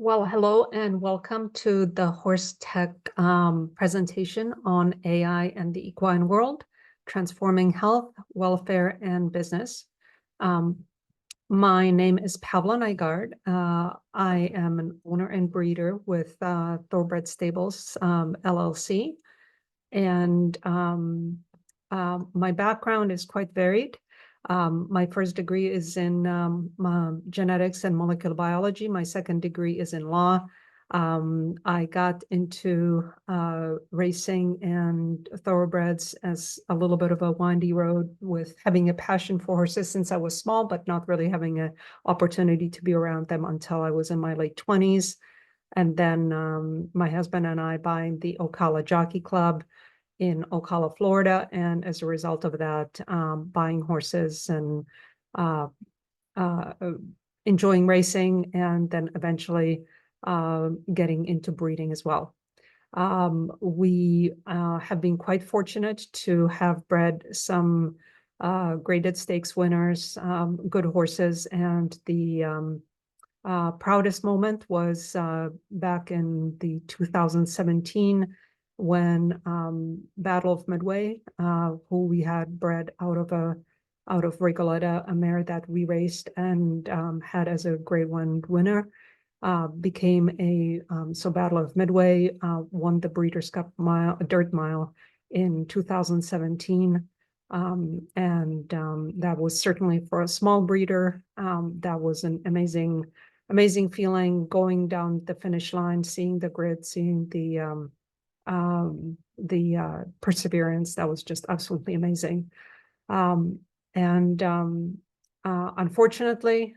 Well, hello and welcome to the HorseTech presentation on AI and the equine world, transforming health, welfare, and business. My name is Pavla Nygaard. I am an owner and breeder with Thoroughbred Stables, LLC. And my background is quite varied. My first degree is in genetics and molecular biology. My second degree is in law. I got into racing and thoroughbreds as a little bit of a windy road, with having a passion for horses since I was small, but not really having an opportunity to be around them until I was in my late 20s. And then my husband and I buying the Ocala Jockey Club in Ocala, Florida, and as a result of that, buying horses and uh, uh, enjoying racing, and then eventually getting into breeding as well. We have been quite fortunate to have bred some graded stakes winners, good horses, and the proudest moment was back in the 2017 when Battle of Midway, who we had bred out of Recoleta, a mare that we raced and had as a Grade 1 winner, became a so Battle of Midway won the Breeders' Cup dirt mile in 2017. That was certainly, for a small breeder, that was an amazing feeling, going down the finish line, seeing the grid, seeing the perseverance. That was just absolutely amazing. Unfortunately,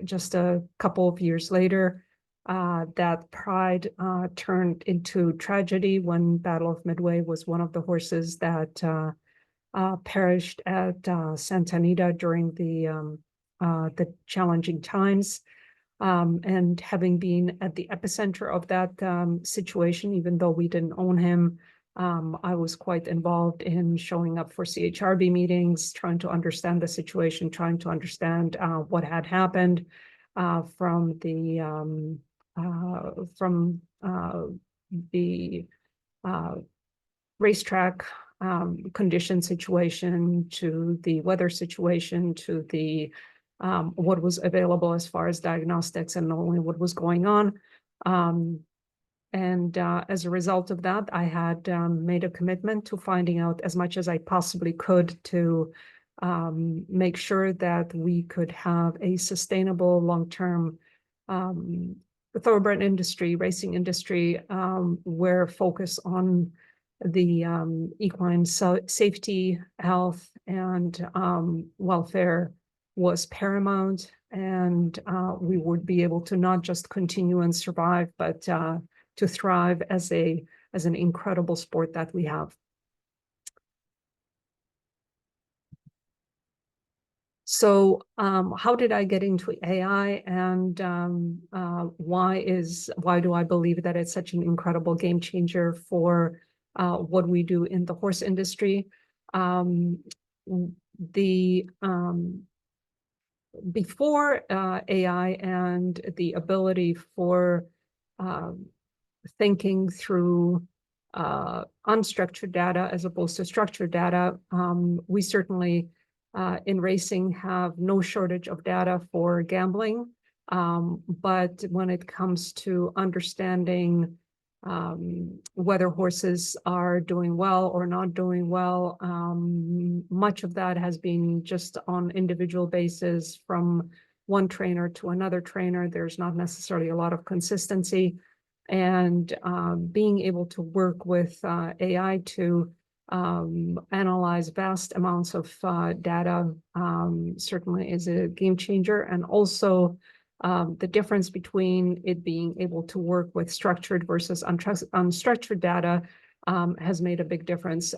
just a couple of years later, that pride turned into tragedy when Battle of Midway was one of the horses that perished at Santa Anita during the challenging times. And having been at the epicenter of that situation, even though we didn't own him, I was quite involved in showing up for CHRB meetings, trying to understand the situation, trying to understand what had happened from the racetrack condition situation, to the weather situation, to the what was available as far as diagnostics, and not only what was going on. As a result of that, I had made a commitment to finding out as much as I possibly could to make sure that we could have a sustainable, long-term thoroughbred industry, racing industry, where focus on the equine safety, health, and welfare was paramount, and we would be able to not just continue and survive, but to thrive as an incredible sport that we have. So how did I get into AI, and why do I believe that it's such an incredible game changer for what we do in the horse industry? Before AI and the ability for thinking through unstructured data as opposed to structured data, we certainly in racing have no shortage of data for gambling. But when it comes to understanding whether horses are doing well or not doing well, much of that has been just on individual basis from one trainer to another trainer. There's not necessarily a lot of consistency. And being able to work with AI to analyze vast amounts of data certainly is a game changer. And also the difference between it being able to work with structured versus unstructured data has made a big difference.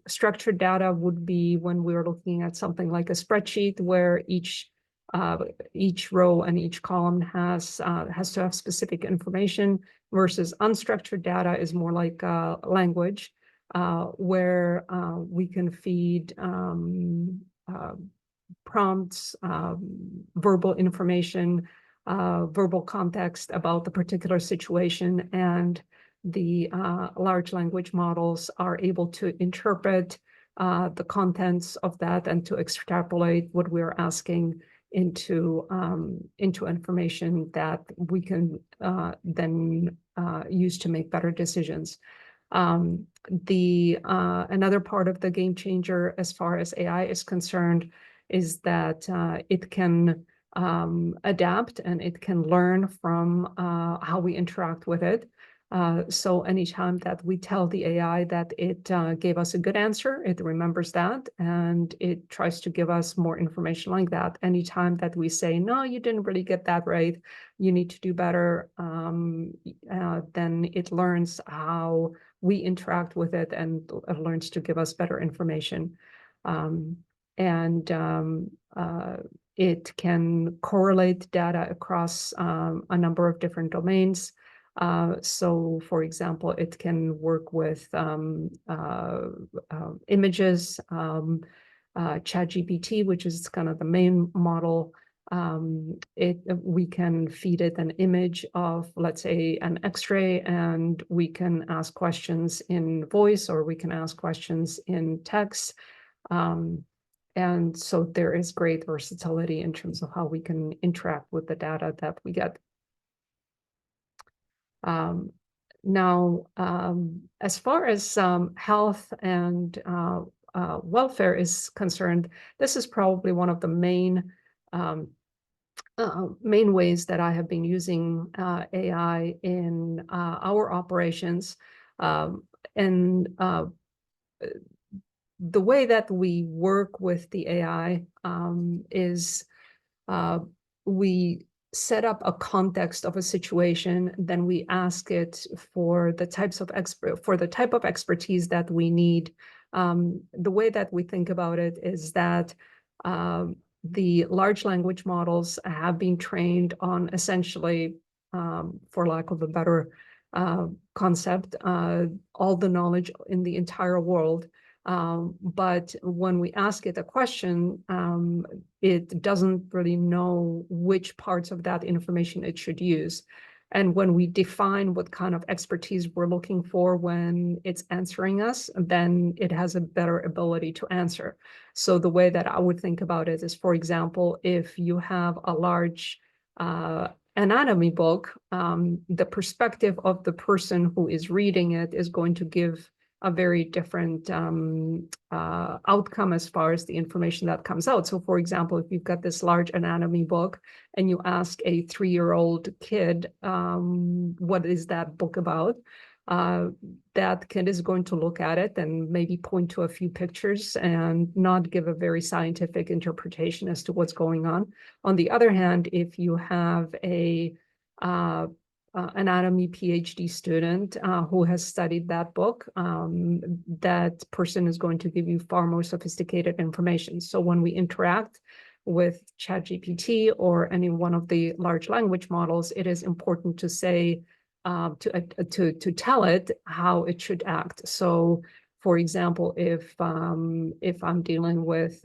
Structured data would be when we're looking at something like a spreadsheet, where each row and each column has to have specific information, versus unstructured data is more like language, where we can feed prompts, verbal information, verbal context about the particular situation, and the large language models are able to interpret the contents of that and to extrapolate what we're asking into information that we can then use to make better decisions. Another part of the game changer as far as AI is concerned is that it can adapt and it can learn from how we interact with it. So anytime that we tell the AI that it gave us a good answer, it remembers that and it tries to give us more information like that. Anytime that we say, no, you didn't really get that right, you need to do better, then it learns how we interact with it and learns to give us better information. It can correlate data across a number of different domains. So, for example, it can work with images, ChatGPT, which is kind of the main model. We can feed it an image of, let's say, an X-ray, and we can ask questions in voice, or we can ask questions in text. And so there is great versatility in terms of how we can interact with the data that we get. Now, as far as health and welfare is concerned, this is probably one of the main ways that I have been using AI in our operations. The way that we work with the AI is we set up a context of a situation, then we ask it for the type of expertise that we need. The way that we think about it is that the large language models have been trained on essentially, for lack of a better concept, all the knowledge in the entire world. But when we ask it a question, it doesn't really know which parts of that information it should use. And when we define what kind of expertise we're looking for when it's answering us, then it has a better ability to answer. So the way that I would think about it is, for example, if you have a large anatomy book, the perspective of the person who is reading it is going to give a very different outcome as far as the information that comes out. So for example, if you've got this large anatomy book and you ask a 3-year-old kid, what is that book about? That kid is going to look at it and maybe point to a few pictures and not give a very scientific interpretation as to what's going on. On the other hand, if you have a anatomy PhD student who has studied that book, that person is going to give you far more sophisticated information. So when we interact with ChatGPT or any one of the large language models, it is important to say, to tell it how it should act. So for example, if I'm dealing with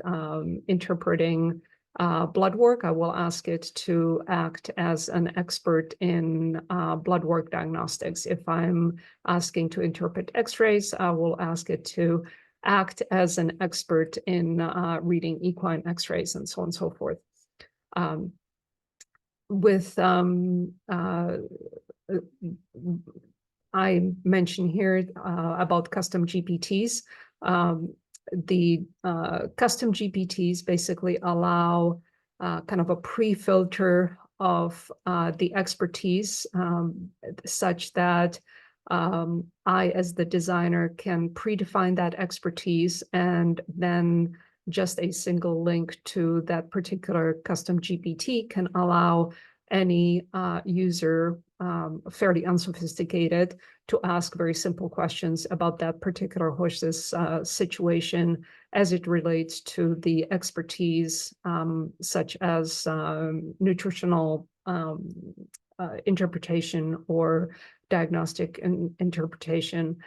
interpreting blood work, I will ask it to act as an expert in blood work diagnostics. If I'm asking to interpret X-rays, I will ask it to act as an expert in reading equine X-rays and so on and so forth. I mentioned here about custom GPTs. The custom GPTs basically allow kind of a pre-filter of the expertise such that I, as the designer, can predefine that expertise, and then just a single link to that particular custom GPT can allow any user, fairly unsophisticated, to ask very simple questions about that particular horse's situation as it relates to the expertise, such as nutritional interpretation or diagnostic interpretation.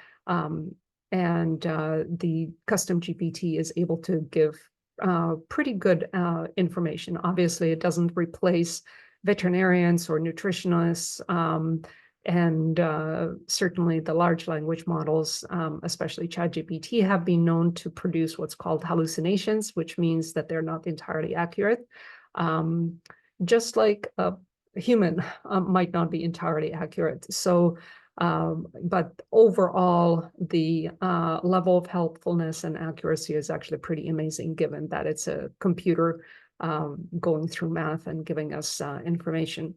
The custom GPT is able to give pretty good information. Obviously, it doesn't replace veterinarians or nutritionists, and certainly the large language models, especially ChatGPT, have been known to produce what's called hallucinations, which means that they're not entirely accurate. Just like a human might not be entirely accurate. So, but overall, the level of helpfulness and accuracy is actually pretty amazing, given that it's a computer going through math and giving us information.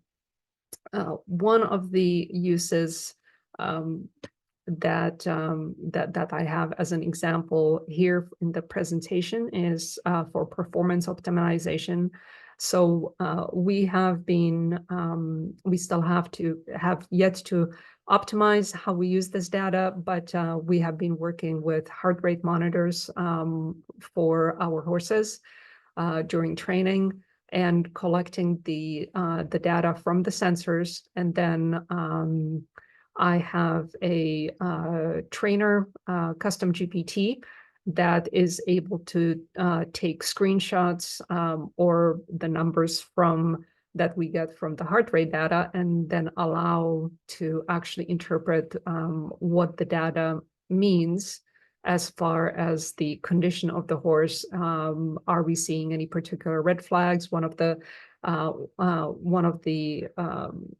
One of the uses that I have as an example here in the presentation is for performance optimization. So we still have yet to optimize how we use this data, but we have been working with heart rate monitors for our horses during training, and collecting the data from the sensors. And then I have a trainer, custom GPT, that is able to take screenshots or the numbers that we get from the heart rate data, and then allow to actually interpret what the data means as far as the condition of the horse. Are we seeing any particular red flags? One of the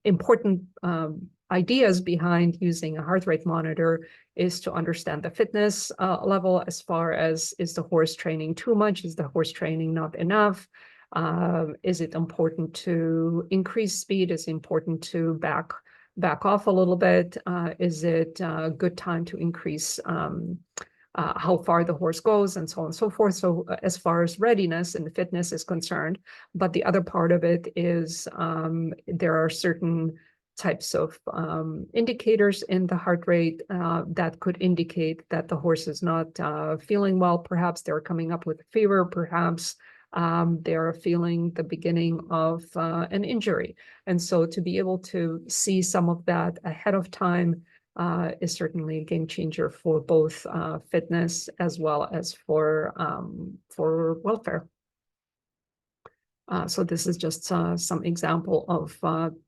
important ideas behind using a heart rate monitor is to understand the fitness level, as far as, is the horse training too much? Is the horse training not enough? Is it important to increase speed? Is it important to back off a little bit? Is it a good time to increase how far the horse goes, and so on and so forth? So as far as readiness and fitness is concerned. But the other part of it is there are certain types of indicators in the heart rate that could indicate that the horse is not feeling well. Perhaps they're coming up with a fever, perhaps they're feeling the beginning of an injury. And so to be able to see some of that ahead of time is certainly a game changer for both fitness as well as for welfare. So this is just some example of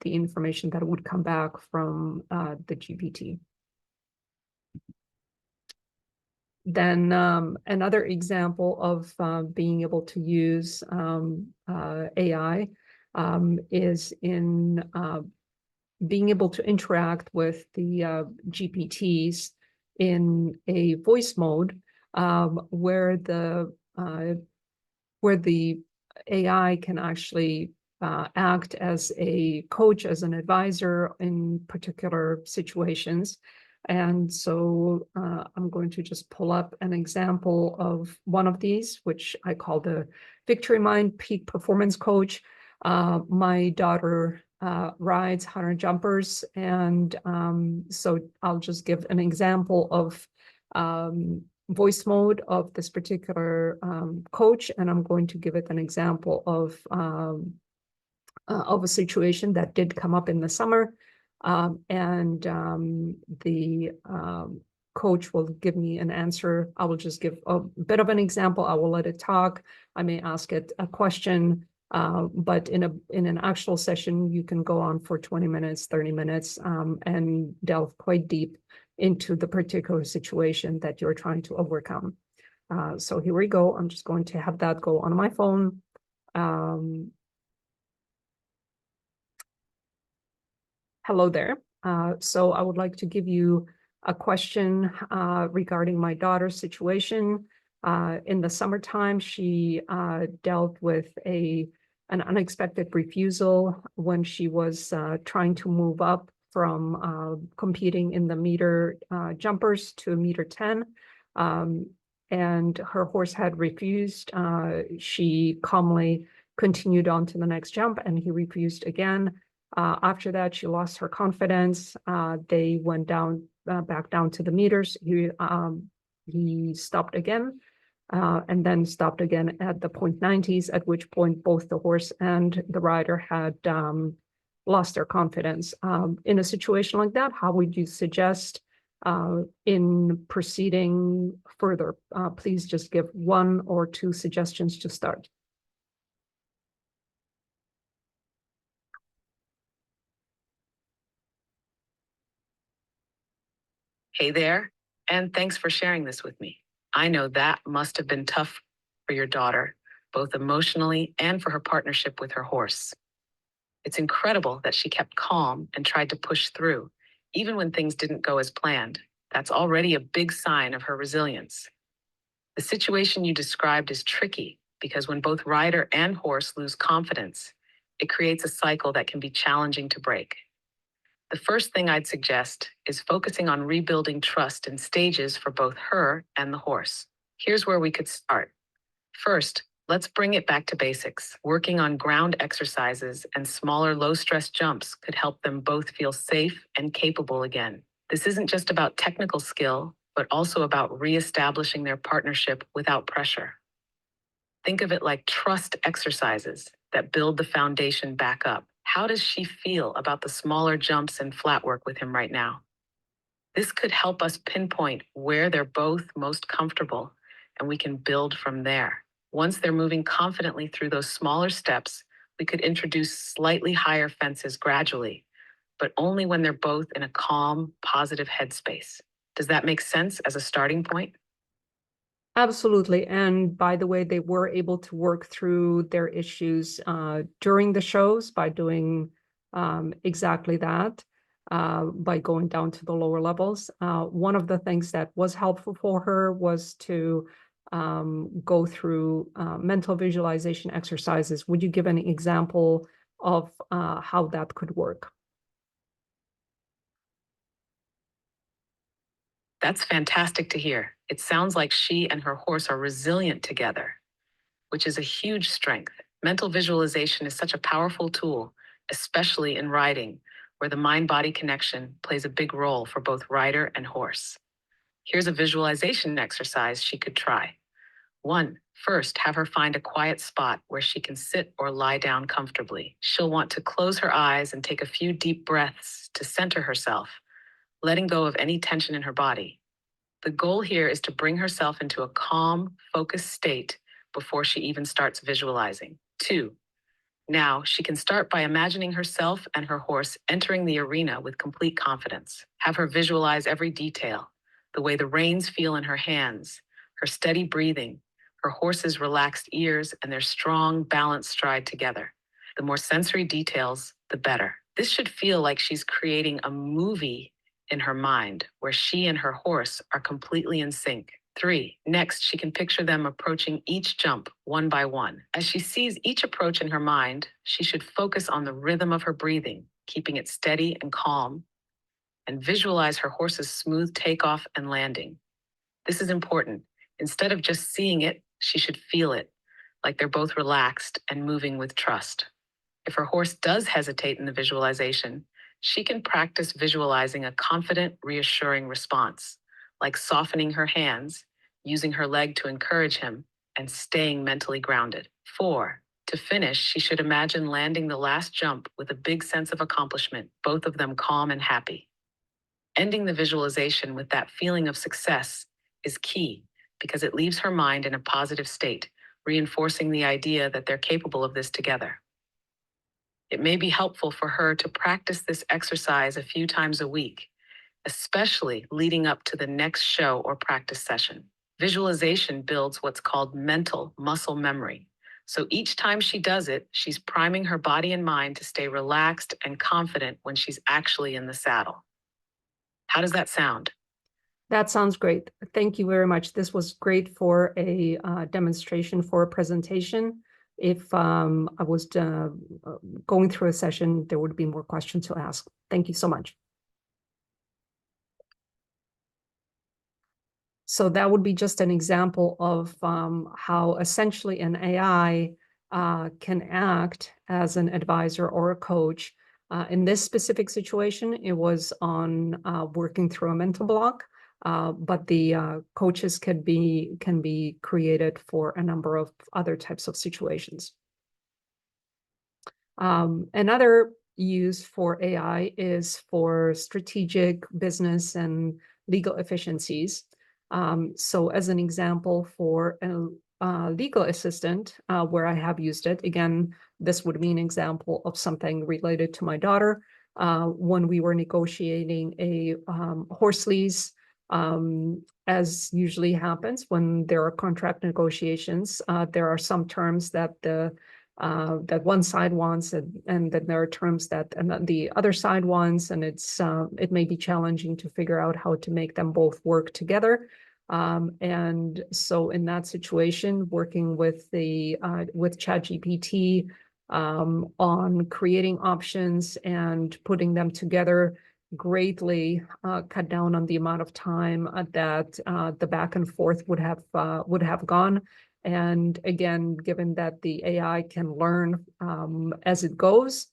the information that would come back from the GPT. Then another example of being able to use AI is in being able to interact with the GPTs in a voice mode, where the AI can actually act as a coach, as an advisor in particular situations. And so I'm going to just pull up an example of one of these, which I call the Victory Mind Peak Performance Coach. My daughter rides hunter jumpers, and so I'll just give an example of voice mode of this particular coach, and I'm going to give it an example of a situation that did come up in the summer, and the coach will give me an answer. I will just give a bit of an example. I will let it talk. I may ask it a question, but in an actual session, you can go on for 20 minutes, 30 minutes, and delve quite deep into the particular situation that you're trying to overcome. So here we go. I'm just going to have that go on my phone. Hello there. So I would like to give you a question regarding my daughter's situation. In the summertime, she dealt with an unexpected refusal when she was trying to move up from competing in the meter jumpers to meter 10. And her horse had refused. She calmly continued on to the next jump, and he refused again. After that, she lost her confidence. They went down, back down to the meters. He stopped again, and then stopped again at the 0.90s, at which point both the horse and the rider had lost their confidence. In a situation like that, how would you suggest in proceeding further? Please just give 1 or 2 suggestions to start. Hey there, and thanks for sharing this with me. I know that must have been tough for your daughter, both emotionally and for her partnership with her horse. It's incredible that she kept calm and tried to push through, even when things didn't go as planned. That's already a big sign of her resilience. The situation you described is tricky because when both rider and horse lose confidence, it creates a cycle that can be challenging to break. The first thing I'd suggest is focusing on rebuilding trust in stages for both her and the horse. Here's where we could start. First, let's bring it back to basics. Working on ground exercises and smaller low-stress jumps could help them both feel safe and capable again. This isn't just about technical skill, but also about reestablishing their partnership without pressure. Think of it like trust exercises that build the foundation back up. How does she feel about the smaller jumps and flat work with him right now? This could help us pinpoint where they're both most comfortable, and we can build from there. Once they're moving confidently through those smaller steps, we could introduce slightly higher fences gradually, but only when they're both in a calm, positive headspace. Does that make sense as a starting point? Absolutely. And by the way, they were able to work through their issues during the shows by doing exactly that, by going down to the lower levels. One of the things that was helpful for her was to go through mental visualization exercises. Would you give an example of how that could work? That's fantastic to hear. It sounds like she and her horse are resilient together, which is a huge strength. Mental visualization is such a powerful tool, especially in riding, where the mind-body connection plays a big role for both rider and horse. Here's a visualization exercise she could try. 1. First, have her find a quiet spot where she can sit or lie down comfortably. She'll want to close her eyes and take a few deep breaths to center herself, letting go of any tension in her body. The goal here is to bring herself into a calm, focused state before she even starts visualizing. 2. Now, she can start by imagining herself and her horse entering the arena with complete confidence. Have her visualize every detail, the way the reins feel in her hands, her steady breathing, her horse's relaxed ears, and their strong, balanced stride together. The more sensory details, the better. This should feel like she's creating a movie in her mind where she and her horse are completely in sync. 3. Next, she can picture them approaching each jump one by one. As she sees each approach in her mind, she should focus on the rhythm of her breathing, keeping it steady and calm, and visualize her horse's smooth takeoff and landing. This is important. Instead of just seeing it, she should feel it, like they're both relaxed and moving with trust. If her horse does hesitate in the visualization, she can practice visualizing a confident, reassuring response, like softening her hands, using her leg to encourage him, and staying mentally grounded. 4. To finish, she should imagine landing the last jump with a big sense of accomplishment, both of them calm and happy. Ending the visualization with that feeling of success is key because it leaves her mind in a positive state, reinforcing the idea that they're capable of this together. It may be helpful for her to practice this exercise a few times a week, especially leading up to the next show or practice session. Visualization builds what's called mental muscle memory. So each time she does it, she's priming her body and mind to stay relaxed and confident when she's actually in the saddle. How does that sound? That sounds great. Thank you very much. This was great for a demonstration for a presentation. If I was going through a session, there would be more questions to ask. Thank you so much. So that would be just an example of how essentially an AI can act as an advisor or a coach. In this specific situation, it was on working through a mental block, but the coaches can be created for a number of other types of situations. Another use for AI is for strategic business and legal efficiencies. So as an example for a legal assistant, where I have used it, again, this would be an example of something related to my daughter. When we were negotiating a horse lease, As usually happens when there are contract negotiations, there are some terms that that one side wants, and then there are terms that the other side wants, and it may be challenging to figure out how to make them both work together. And so in that situation, working with with ChatGPT on creating options and putting them together greatly cut down on the amount of time that the back and forth would have gone. And again, given that the AI can learn as it goes,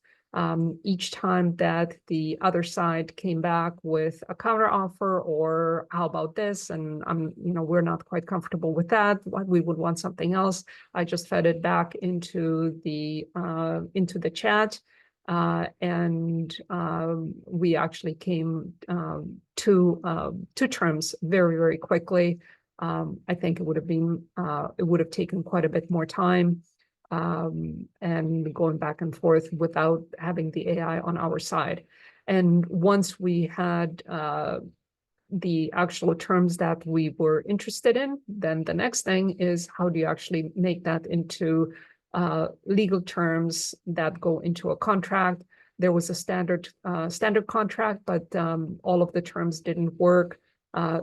each time that the other side came back with a counter offer, or how about this, and we're not quite comfortable with that, we would want something else, I just fed it back into the chat. And we actually came to terms very, very quickly. I think it would have taken quite a bit more time, and going back and forth without having the AI on our side. And once we had the actual terms that we were interested in, then the next thing is, how do you actually make that into legal terms that go into a contract? There was a standard contract, but all of the terms didn't work.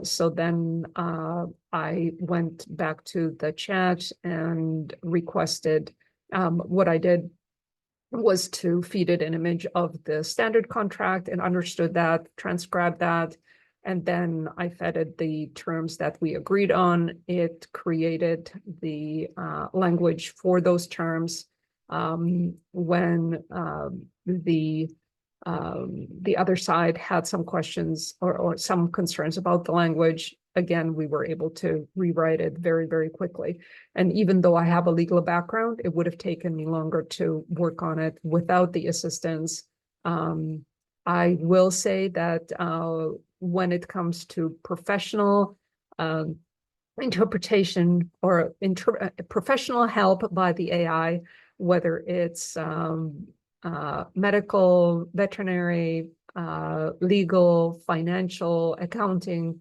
So then I went back to the chat and requested, what I did was to feed it an image of the standard contract and understood that, transcribed that, and then I fed it the terms that we agreed on. It created the language for those terms. When the other side had some questions or some concerns about the language, again, we were able to rewrite it very, very quickly. And even though I have a legal background, it would have taken me longer to work on it without the assistance. I will say that when it comes to professional interpretation or professional help by the AI, whether it's medical, veterinary, legal, financial, accounting,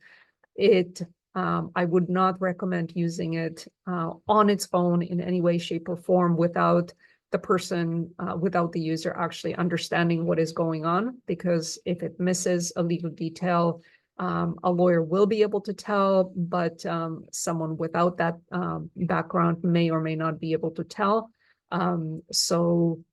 I would not recommend using it on its own in any way, shape, or form without the person, without the user actually understanding what is going on. Because if it misses a legal detail, a lawyer will be able to tell, but someone without that background may or may not be able to tell. So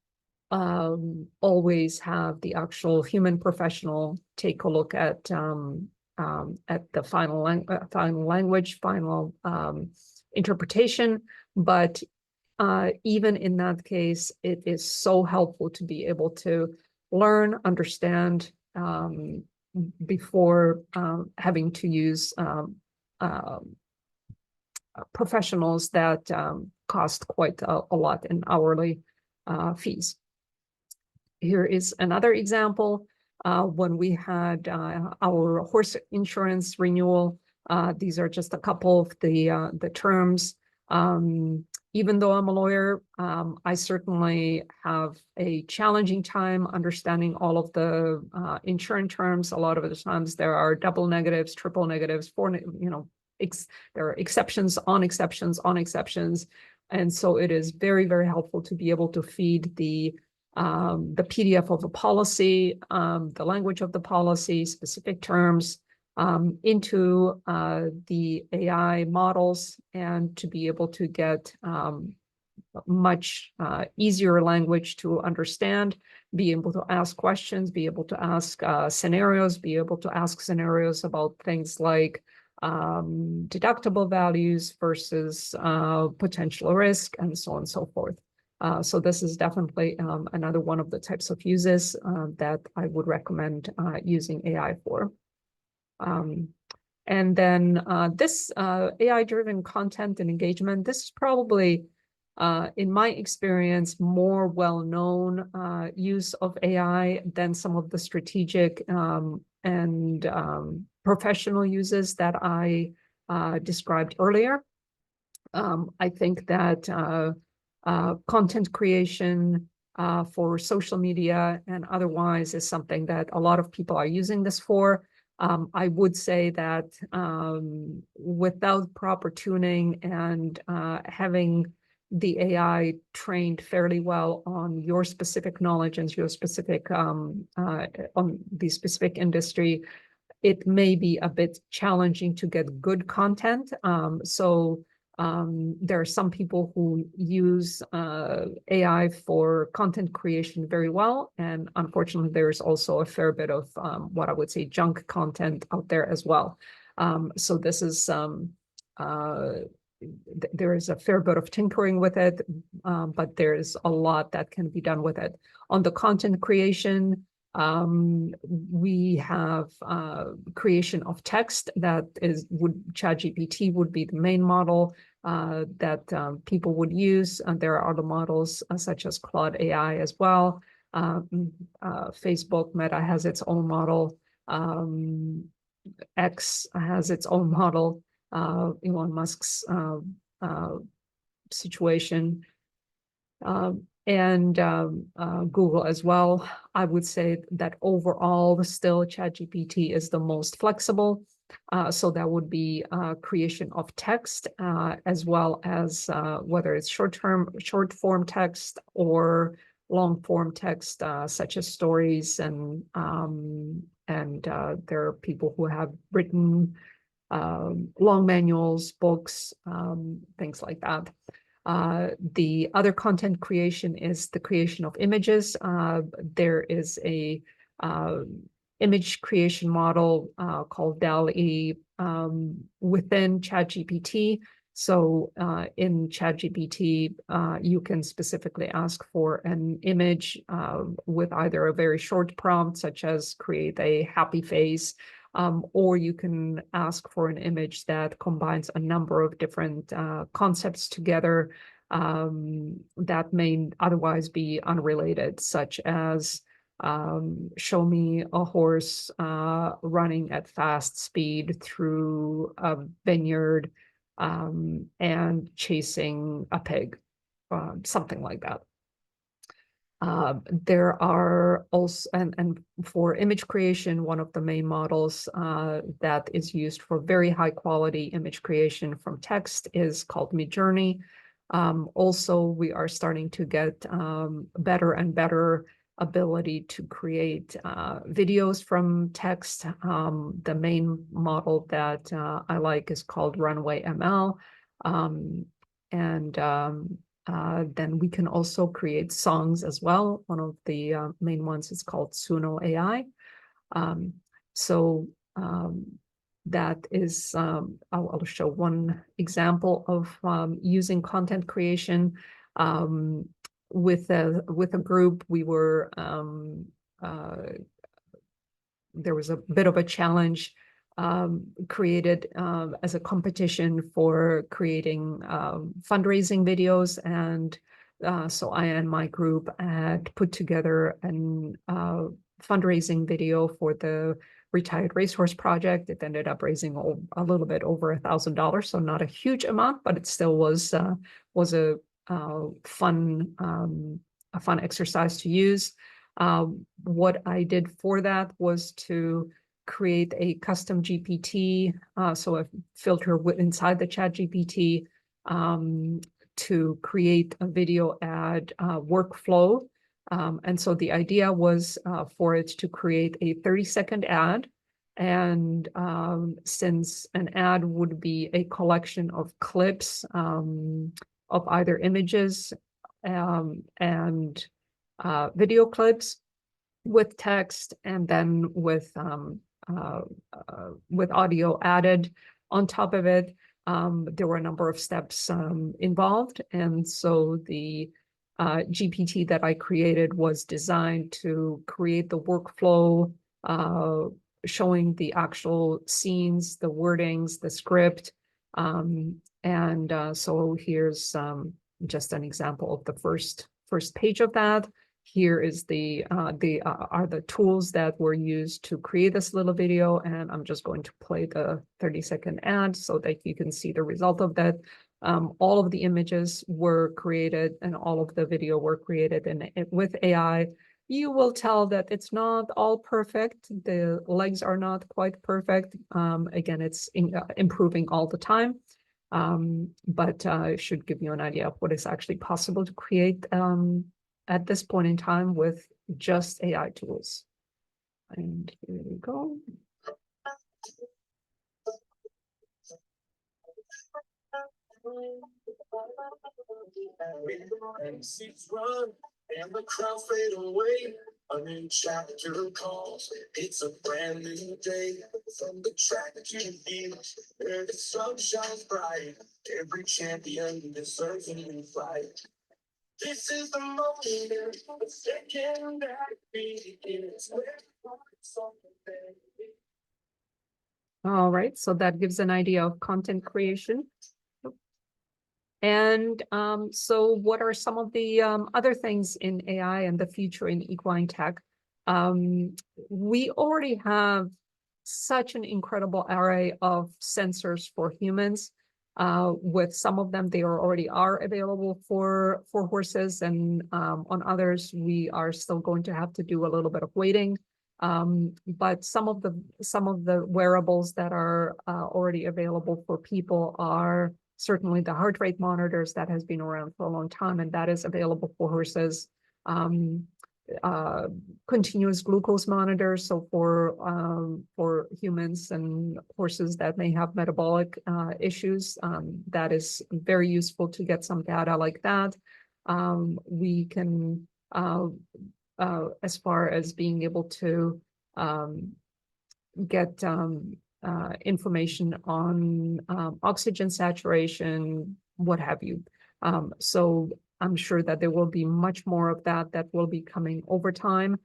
always have the actual human professional take a look at the final language, final interpretation. But even in that case, it is so helpful to be able to learn, understand, before having to use professionals that cost quite a lot in hourly fees. Here is another example. When we had our horse insurance renewal, these are just a couple of the terms. Even though I'm a lawyer, I certainly have a challenging time understanding all of the insurance terms. A lot of the times there are double negatives, triple negatives, there are exceptions on exceptions on exceptions. And so it is very, very helpful to be able to feed the PDF of a policy, the language of the policy, specific terms, into the AI models, and to be able to get much easier language to understand, be able to ask questions, be able to ask scenarios, be able to ask scenarios about things like deductible values versus potential risk, and so on and so forth. So this is definitely another one of the types of uses that I would recommend using AI for. And then this AI-driven content and engagement, this is probably, in my experience, more well-known use of AI than some of the strategic and professional uses that I described earlier. I think that content creation for social media and otherwise is something that a lot of people are using this for. I would say that without proper tuning and having the AI trained fairly well on your specific knowledge and your specific on the specific industry, it may be a bit challenging to get good content. There are some people who use AI for content creation very well. And unfortunately, there's also a fair bit of what I would say junk content out there as well. So this is, there is a fair bit of tinkering with it, but there's a lot that can be done with it. On the content creation, we have creation of text that ChatGPT would be the main model that people would use. And there are other models such as Claude AI as well. Facebook, Meta has its own model. X has its own model. Elon Musk's situation. And Google as well. I would say that overall, still ChatGPT is the most flexible. So that would be creation of text, as well as whether it's short form text or long form text, such as stories, and there are people who have written long manuals, books, things like that. The other content creation is the creation of images. There is a image creation model called DALL-E within ChatGPT. So in ChatGPT, you can specifically ask for an image with either a very short prompt, such as create a happy face, or you can ask for an image that combines a number of different concepts together that may otherwise be unrelated, such as show me a horse running at fast speed through a vineyard and chasing a pig, something like that. There are also, and for image creation, one of the main models that is used for very high quality image creation from text is called Midjourney. Also, we are starting to get better and better ability to create videos from text. The main model that I like is called Runway ML. Then we can also create songs as well. One of the main ones is called Suno AI. That is, I'll show one example of using content creation. With a group, we were, there was a bit of a challenge created as a competition for creating fundraising videos. And so I and my group had put together an fundraising video for the Retired Racehorse Project. It ended up raising a little bit over $1,000, so not a huge amount, but it still was a fun exercise to use. What I did for that was to create a custom GPT, so a filter inside the ChatGPT to create a video ad workflow. And so the idea was for it to create a 30-second ad. And since an ad would be a collection of clips of either images and video clips with text, and then with audio added on top of it, there were a number of steps involved. And so the GPT that I created was designed to create the workflow, showing the actual scenes, the wordings, the script. So here's just an example of the first page of that. Here is are the tools that were used to create this little video, and I'm just going to play the 30-second ad so that you can see the result of that. All of the images were created and all of the video were created with AI you will tell that it's not all perfect. The legs are not quite perfect. Again, it's improving all the time. But it should give you an idea of what is actually possible to create at this point in time with just AI tools. And here we go. And the crowd fade away. A new chapter calls. It's a brand new day. From the track to the field, where the sun shines bright. Every champion deserves a new fight. This is the moment, the second that begins. All right, so that gives an idea of content creation. And so what are some of the other things in AI and the future in equine tech? We already have such an incredible array of sensors for humans. With some of them, they already are available for horses, and on others, we are still going to have to do a little bit of waiting. But some of the wearables that are already available for people are certainly the heart rate monitors that has been around for a long time, and that is available for horses. Continuous glucose monitors, so for humans and horses that may have metabolic issues, that is very useful to get some data like that. We can, as far as being able to get information on oxygen saturation, what have you. So I'm sure that there will be much more of that will be coming over time,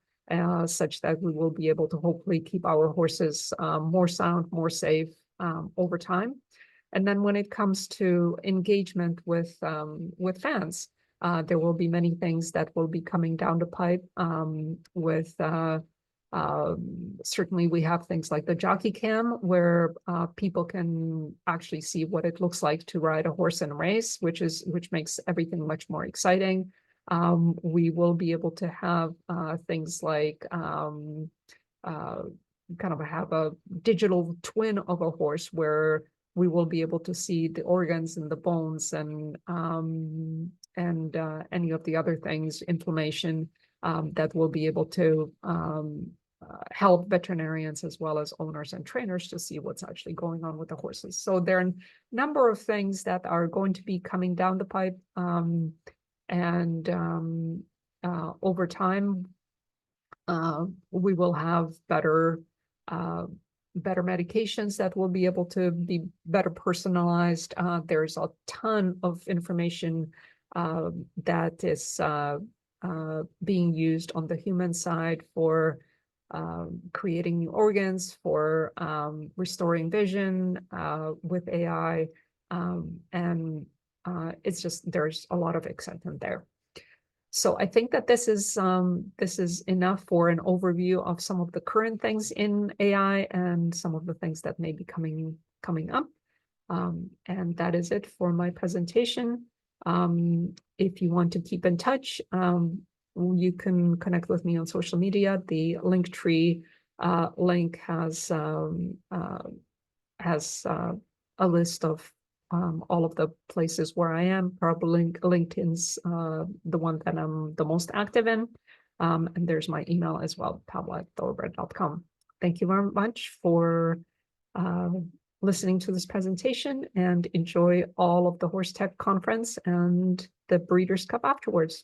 such that we will be able to hopefully keep our horses more sound, more safe over time. And then when it comes to engagement with fans, there will be many things that will be coming down the pipe with certainly we have things like the jockey cam, where people can actually see what it looks like to ride a horse in a race, which makes everything much more exciting. We will be able to have things like kind of have a digital twin of a horse, where we will be able to see the organs and the bones and any of the other things, inflammation, that will be able to help veterinarians as well as owners and trainers to see what's actually going on with the horses. So there are a number of things that are going to be coming down the pipe, and over time, we will have better medications that will be able to be better personalized. There's a ton of information that is being used on the human side for creating new organs, for restoring vision with AI, and it's just, there's a lot of excitement there. So I think that this is enough for an overview of some of the current things in AI and some of the things that may be coming up. And that is it for my presentation. If you want to keep in touch, you can connect with me on social media. The Linktree link has a list of all of the places where I am. Probably LinkedIn's the one that I'm the most active in. And there's my email as well, pavla@thoroughbred.com. Thank you very much for listening to this presentation, and enjoy all of the HorseTech conference and the Breeders' Cup afterwards.